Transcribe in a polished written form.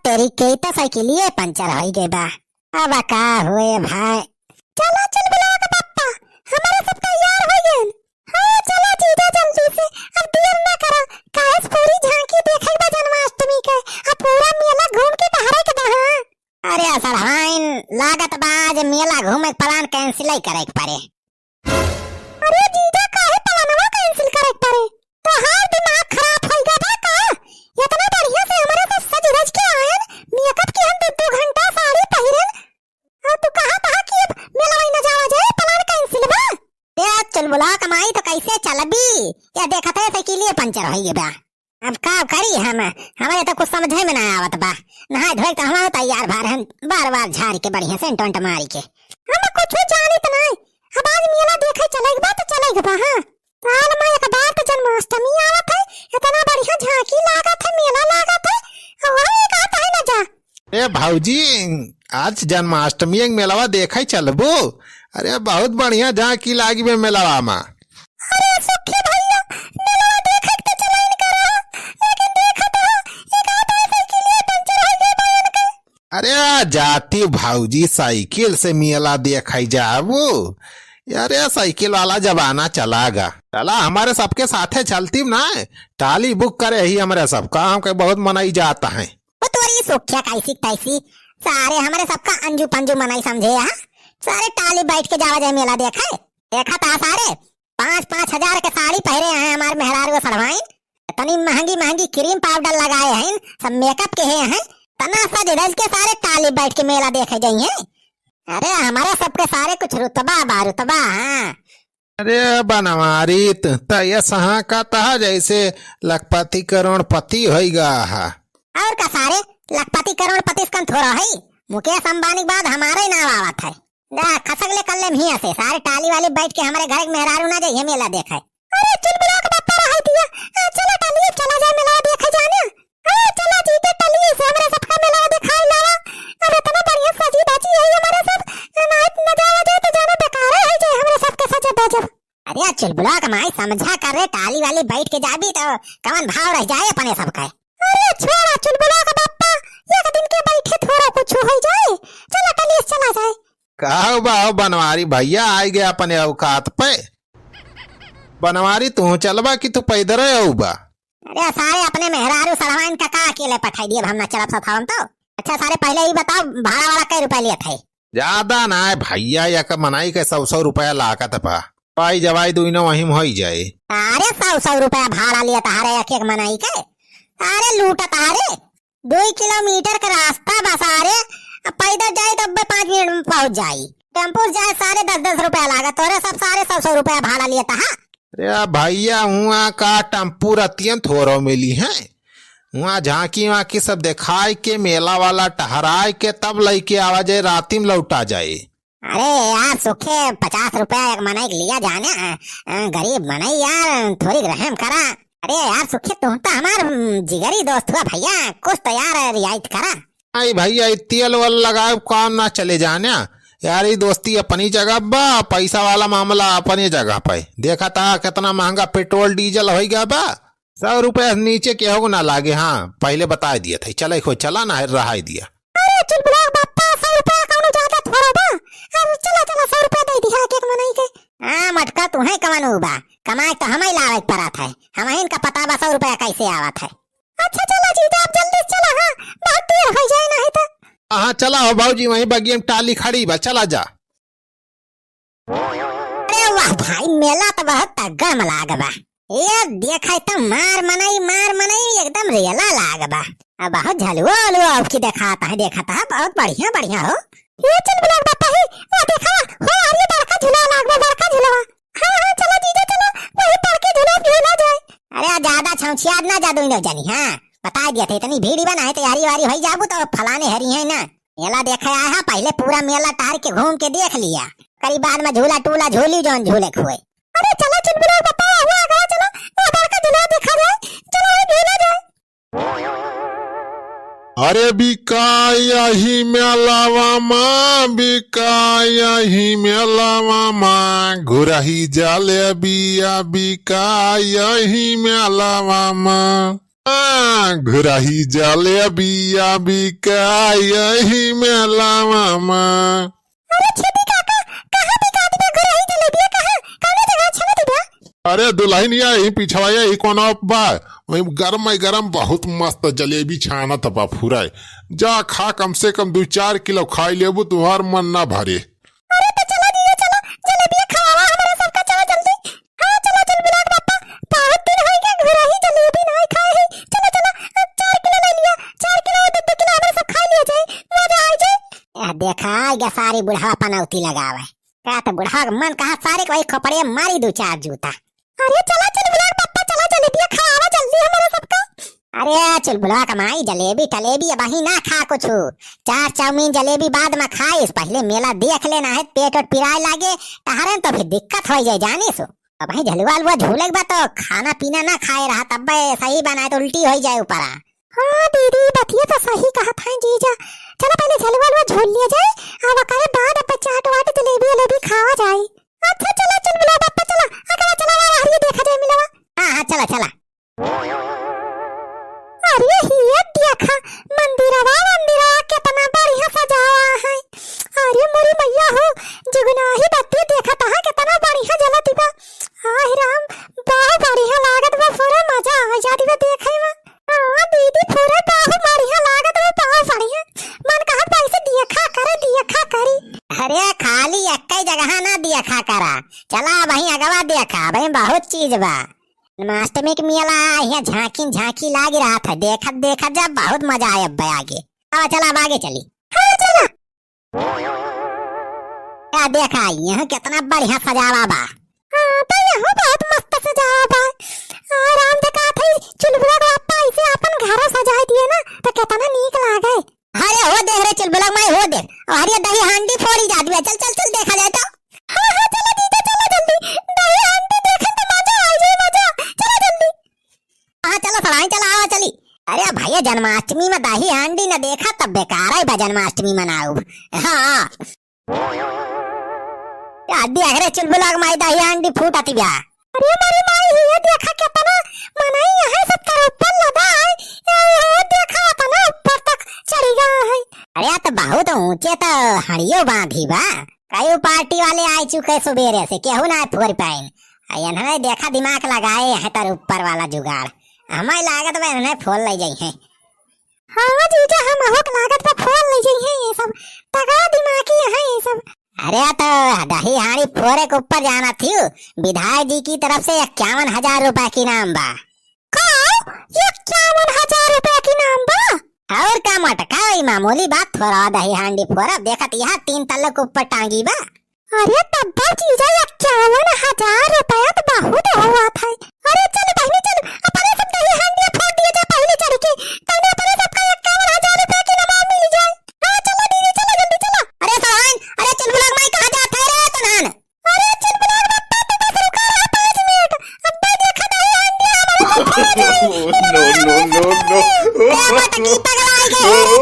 तेरी के तो साइकिलिए पंचर हो गए बा। अब का हुए भाई। चलो चल बुला के पप्पा, हमारे सब तैयार हो गए। हाँ चलो जीजा जल्दी से, अब देर ना करो। काश पूरी झांकी देखे बा जन्माष्टमी के, अब पूरा मेला घूम के बाहर के बा। अरे सरहाइन लागत बा आज मेला घूमे प्लान कैंसिल ही करे के पड़े। अरे जीजा काहे प्लानवा कैंसिल करे के पड़े? तो हार दिमाग खराब हो गया बा का? इतना बढ़िया से हमारे से सज धज के आयन, मेकअप के हम 2 घंटा साड़ी पहिरन। और तू कहां कहां की मेला में न जावा जाए, प्लान कैंसिल बा। ए चल बुला कमाई तो कैसे चलबी? या देखत है साइकिलिए पंचर हो गई बा। अब का करी हम, हमारे तो कुछ समझे में ना आवत बा। नहाए धोए तो हम तैयार भार हम बार-बार झाड़ के बढ़िया से टंट मारी के। हम कुछ जानित नहीं। अब आज मेला देखे चलेगा बा तो चलेगा बा। हां साल में एक बार तो जन्माष्टमी आवत है, इतना बढ़िया झांकी लागत है, मेला लागत है। और एक आता है ना जा। ए भाऊजी आज जन्माष्टमी एक मेलावा देखे चलबो। अरे बहुत बढ़िया झांकी लागी में मेलावा में। अरे सुखी भैया मेला देखे तो चला ही करा, लेकिन देखा तो एक आता है साइकिलिए पंचर हो गई बहन के। अरे जाती भाऊजी साइकिल से मेला देखे जाबो। अरे साइकिल वाला जमाना चलागा, चला हमारे सबके साथे चलती ना, टाली बुक करे ही हमारे सबका, हमके बहुत मनाई जाता है। वो तोरी सुखिया कैसी तैसी सारे हमारे सबका अंजू पंजू मनाई समझे। यहाँ सारे टाली बैठ के जावा जाए मेला देखे। देखा था सारे 5-5 हजार के साड़ी पहरे हैं हमारे मेहरारू सरवाइन, इतनी महंगी महंगी क्रीम पाउडर लगाए हैं, सब मेकअप के हैं, तना सज धज के सारे टाली बैठ के मेला देखे जाइए। अरे हमारे सबके सारे कुछ रुतबा बारुतबा। हाँ अरे बनवारी तो ये सहा का तहा जैसे लखपति करोड़पति होगा। और का सारे लखपति करोड़पति इसकन थोड़ा है, मुकेश अंबानी के बाद हमारे नाम आवत है। खसक ले कल ही से सारे टाली वाली बैठ के हमारे घर मेहरारू ना जाइए मेला देखे। अरे चल बुला के पप्पा रहा दिया, चलो टाली चला जाए मेला देखे जाने। हां चला जी के टाली से हमारे सबका मेला दिखाई लावा। अब इतना बढ़िया सजी बाजी है हमारे सब, नाइट न जावा जाए तो जाना बेकार है जाए हमारे सबके सजे बाजब। अरे चल बुला के माई समझा कर रे, टाली वाली बैठ के जाबी तो कवन भाव रह जाए अपने सबका। अरे छोड़ा चल बुला के पप्पा, एक दिन के बैठे थोड़ा कुछ हो जाए, चलो टाली चला जाए। कहो बाहो बनवारी भैया आई गया अपने औकात पे। बनवारी तू चलबा कि तू पैदल आऊबा? अरे सारे अपने मेहरारू सरवाइन का अकेले पठाई दिए, हम ना चलब सा था हम तो। अच्छा सारे पहले ही बताओ भाड़ा वाला कै रुपया लिए थे? ज्यादा ना है भैया, या मनाई के 100 रुपया लागत बा, पाई जवाई दुनो वहीं हो जाए। अरे 100 रुपया भाड़ा लिए तारे एक एक मनाई के। अरे लूटा तारे 2 किलोमीटर का रास्ता बस, अरे पैदल जाए तो 5 मिनट में पहुंच जाई, टेम्पो जाए सारे 10-10 रुपया लागत, और सब सारे 100 रुपया भाड़ा लिए था। अरे भैया हुआ का टेम्पू रतियन थोरो मिली है, वहाँ झांकी वाकी सब दिखाई के मेला वाला टहराए के तब लेके आवा जाए, राती में लौटा जाए। अरे यार सुखे 50 रुपया एक मनाई लिया जाने, गरीब मनाई यार थोड़ी रहम करा। अरे यार सुखे तुम तो हमार जिगरी दोस्त हुआ भैया, कुछ तो यार रियायत करा। आई भैया तेल वाल लगाए काम ना चले जाने यार, ये दोस्ती अपनी जगह बा, पैसा वाला मामला अपनी जगह पे। देखा था कितना महंगा पेट्रोल डीजल हो गया बा, 100 रुपया नीचे के हो ना लागे। हाँ पहले बता दिया था, चले खो चला ना रहा दिया। अरे चल बुला बापा 100 रुपया कौनो ज्यादा थोड़ा बा, अरे चला 100 रुपया दे दिया के मनाई के। हां मटका तू है कमानो बा, कमाई तो हमें लावे पड़त है, हमें इनका पता बा 100 रुपया कैसे आवत है। अच्छा चला जी आप जल्दी चला, हां बहुत देर हो जाए नहीं तो। हाँ चला हो भाऊजी, वहीं बगिया में टाली खड़ी बा, चला जा। अरे वाह भाई मेला तो बहुत तगम लाग बा, ये देखा तो मार मनाई एकदम रेला लाग बा। अब बहुत झलुआ अलुआ आपकी देखा है बहुत बढ़िया बढ़िया हो। ये चल बुला बापा ही वो देखा हो आ रही बड़का झूला लाग बा, बड़का झूला। हां चलो जीजा चलो वही पर के झूला जाए। अरे ज्यादा छौछियाद ना जादू न जानी। हां बता दिया थे इतनी भीड़ बना है, तैयारी वारी हो जाबू तो फलाने हरी है ना। मेला देखे आया है, पहले पूरा मेला टार के घूम के देख लिया, करीब बाद में झूला टूला झूली जोन झूले खुए। अरे चलो चल बुला बापा हुआ गया, चलो बाबा का झूला देखा जाए, चलो झूला जाए। अरे बिकाया ही मेलावा माँ, बिकाया ही मेलावा माँ, घुरही जाले बिया बिकाया ही मेलावा माँ। घुराही जलेबिया बिका यही मेला मामा। अरे छेदी काका कहाँ बिका दिबा घुराही जलेबिया कहाँ कौन जगह अच्छा दिबा? अरे दुल्हनिया यही पिछवा यही कोनो बा वही गरम बहुत मस्त जलेबी छानत बा फुराए। जा खा कम से कम 2-4 किलो खाई लेबू तुहार मन ना भरे। अरे तो चलो दीदी चलो जलेबिया खवावा हमारा सबका चलो जल्दी। हाँ चलो चल बिलाट पापा बहुत दिन हो गए घुराही जलेबी नहीं खाए है। चलो चलो 4 किलो ले लिया 4 किलो 2 किलो हमारे सब खा लिया जाए मजा आ जाए। देखा आएगा सारी बुढ़ा पनौती लगावे क्या तो बुढ़ा का मन कहा सारे को खपड़े मारी 2-4 जूता। अरे चला चल बिलाट पापा चला जलेबिया खवावा जल्दी हमारा सबका। अरे चुलबुला कमाई जलेबी टलेबी अब ही ना खा कुछ 4 चाउमीन जलेबी बाद में खाइस पहले मेला देख लेना है पेट और पिराए लागे टहरे तो फिर दिक्कत हो जाए जाने सो। अब ही झलुआ वो झूले बा तो खाना पीना ना खाए रहा तब सही बनाए तो उल्टी हो जाए ऊपर। हाँ दीदी बतिए तो सही कहा था जीजा। चलो पहले झलुआ वो झूल लिया जाए अब करे बाद अब चाट वाट जलेबी जलेबी खावा जाए। अच्छा चलो चुलबुला पापा चला अगला चला हरिये देखा जाए मिलवा। हाँ चला चला। अरे ये देखा मंदिरवा कितना बढ़िया सजावा है। अरे मोरी मैया हो जुगनाही बत्ती देखा था कितना बढ़िया जलती बा। हाय राम बहुत बढ़िया लागत बा पूरा मजा आ जाती बा देखे में। हां दीदी पूरा बहुत बढ़िया लागत बा बहुत बढ़िया मन कहत बा इसे देखा करी। अरे खाली एक जगह ना देखा करा चला वहीं अगवा देखा भाई बहुत चीज बा। जन्माष्टमी के मेला यहाँ झांकी लाग रहा था देखत जब बहुत मजा आया अब आगे। अब चला आगे चली। हाँ चला। क्या देखा यहाँ कितना बढ़िया सजावा बा। हाँ तो यहाँ बहुत मस्त सजावा बा। आराम से कहा था चुलबुला बापा इसे अपन घर सजा दिए ना तो कितना नीक लागे। अरे हो देख रे चुलबुला मैं हो देख अरे दही हांडी फोड़ी जाती है चल देखा जाए तो। हाँ चलो दीदी चलो जल्दी दही हांडी देखे तो मजा आ जाए मजा चलो जल्दी। हाँ चलो सड़ाई चला आवा चली। अरे भैया जन्माष्टमी में दही हांडी न देखा तब बेकार है जन्माष्टमी मनाऊ। हाँ देख रे चुलबुला माई दही हांडी फूटती ब्या। अरे मारी माई ये देखा कितना मनाई यहाँ सब कर ऊपर लगा है ये देखा अपना ऊपर तक चढ़ी गया है। अरे तो बहुत ऊंचे तो हड़ियो बांधी बा कई पार्टी वाले आ चुके सुबेरे से केहू ना फोर पाइन इन्होंने देखा दिमाग लगाए है तर ऊपर वाला जुगाड़ हमारी लागत में इन्होंने फोल ले जाई है। हाँ जीजा हम होक लागत पे फोल ले जाई है ये सब तगड़ा दिमागी है ये सब। अरे तो दही हांडी फोरे के ऊपर जाना थी विधायक जी की तरफ से 51,000 रुपए की नाम बा। 51,000 रुपए की नाम बा और का मटका मामूली बात थोड़ा दही हांडी फोरा देखत यहाँ 3 तल्ले के ऊपर टांगी बा। अरे तब चीजा 51,000 रुपया तो बहुत हुआ था। अरे चल बहनी चल अपने सब दही हांडी फोड़ दिया जा पहले चढ़ के तब अपने सबका 51,000 रुपया की नाम मिल जाए। हाँ चलो दीदी चलो जल्दी चलो। अरे सहान अरे चुलबुला माई कहाँ जाता है रे तनान। अरे चुलबुला बापा तो बस रुका रहा 5 मिनट अब देखा दही हांडी हमारे No, no, no, no. पगला गए